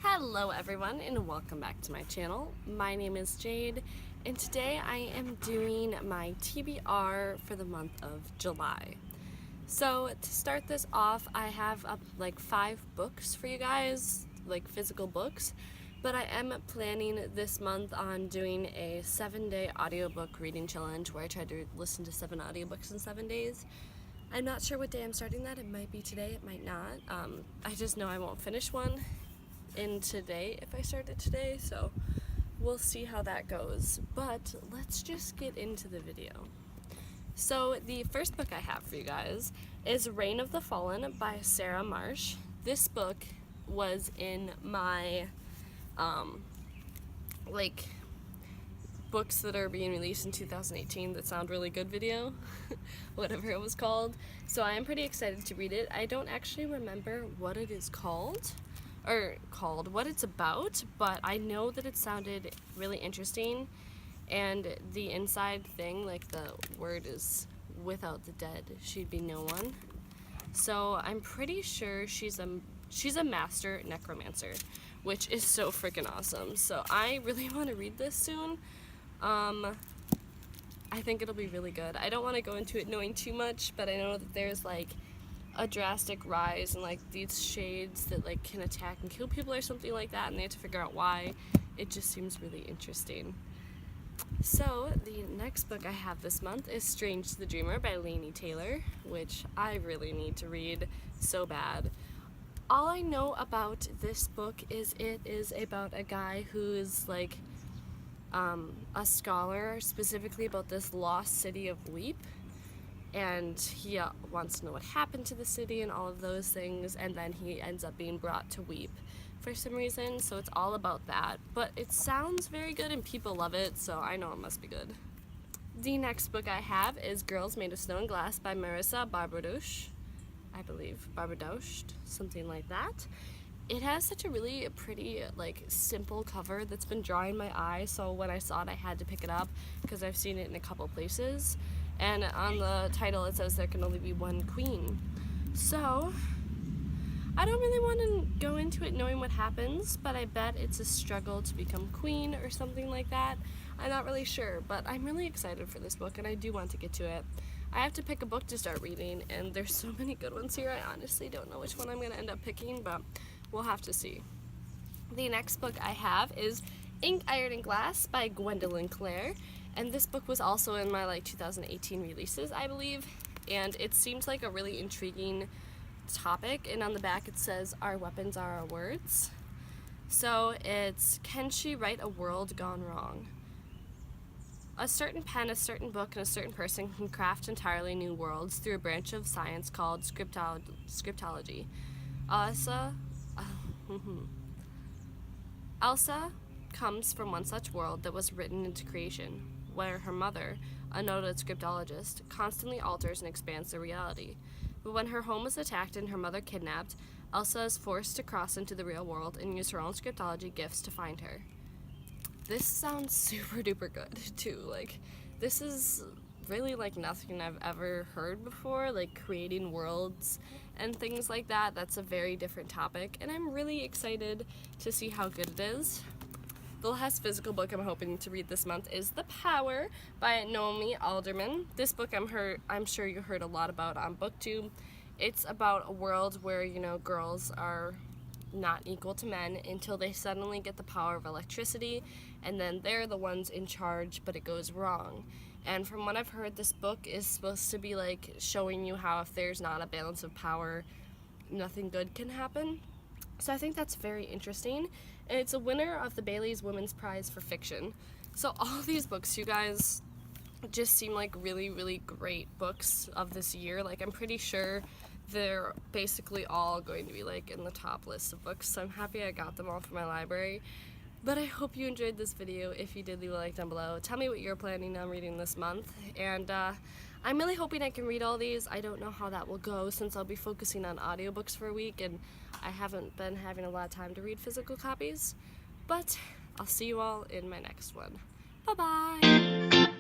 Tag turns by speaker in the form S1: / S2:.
S1: Hello everyone and welcome back to my channel. My name is Jade and today I am doing my TBR for the month of July. So to start this off, I have like 5 books for you guys, like physical books, but I am planning this month on doing a 7-day audiobook reading challenge where I try to listen to 7 audiobooks in 7 days. I'm not sure what day I'm starting that. It might be today, it might not. I just know I won't finish one in today if I start it today, so we'll see how that goes. But let's just get into the video. So the first book I have for you guys is Reign of the Fallen by Sarah Marsh. This book was in my like books that are being released in 2018 that sound really good video, whatever it was called. So I am pretty excited to read it. I don't actually remember what it is called, what it's about, but I know that it sounded really interesting, and the inside thing, like the word is, without the dead she'd be no one. So I'm pretty sure she's a master necromancer, which is so freaking awesome. So I really want to read this soon. I think it'll be really good. I don't want to go into it knowing too much, but I know that there's like a drastic rise in like these shades that like can attack and kill people or something like that, and they have to figure out why. It just seems really interesting. So the next book I have this month is Strange the Dreamer by Laini Taylor, which I really need to read so bad. All I know about this book is it is about a guy who's like a scholar specifically about this lost city of Weep, and he wants to know what happened to the city and all of those things, and then he ends up being brought to Weep for some reason, so it's all about that. But it sounds very good and people love it, so I know it must be good. The next book I have is Girls Made of Snow and Glass by Marissa Barbados, I believe, Barbados, something like that. It has such a really pretty, like, simple cover that's been drawing my eye, so when I saw it I had to pick it up because I've seen it in a couple places. And on the title it says there can only be one queen. So I don't really want to go into it knowing what happens, but I bet it's a struggle to become queen or something like that. I'm not really sure, but I'm really excited for this book and I do want to get to it. I have to pick a book to start reading, and there's so many good ones here. I honestly don't know which one I'm going to end up picking, but we'll have to see. The next book I have is Ink, Iron, and Glass by Gwendolyn Clare. And this book was also in my 2018 releases, I believe, and it seems like a really intriguing topic. And on the back it says, "Our weapons are our words." So it's, can she write a world gone wrong? A certain pen, a certain book, and a certain person can craft entirely new worlds through a branch of science called scriptology. Elsa comes from one such world that was written into creation, where her mother, a noted scriptologist, constantly alters and expands the reality. But when her home is attacked and her mother kidnapped, Elsa is forced to cross into the real world and use her own scriptology gifts to find her. This sounds super duper good too. Like, this is really like nothing I've ever heard before, like creating worlds and things like that. That's a very different topic, and I'm really excited to see how good it is. The last physical book I'm hoping to read this month is The Power by Naomi Alderman. This book I'm sure you heard a lot about on BookTube. It's about a world where, girls are not equal to men until they suddenly get the power of electricity, and then they're the ones in charge, but it goes wrong. And from what I've heard, this book is supposed to be like showing you how if there's not a balance of power, nothing good can happen. So I think that's very interesting, and it's a winner of the Bailey's Women's Prize for Fiction. So all of these books, you guys, just seem like really, really great books of this year. Like, I'm pretty sure they're basically all going to be like in the top list of books, so I'm happy I got them all from my library. But I hope you enjoyed this video. If you did, leave a like down below. Tell me what you're planning on reading this month, and I'm really hoping I can read all these. I don't know how that will go since I'll be focusing on audiobooks for a week, and I haven't been having a lot of time to read physical copies. But I'll see you all in my next one. Bye-bye!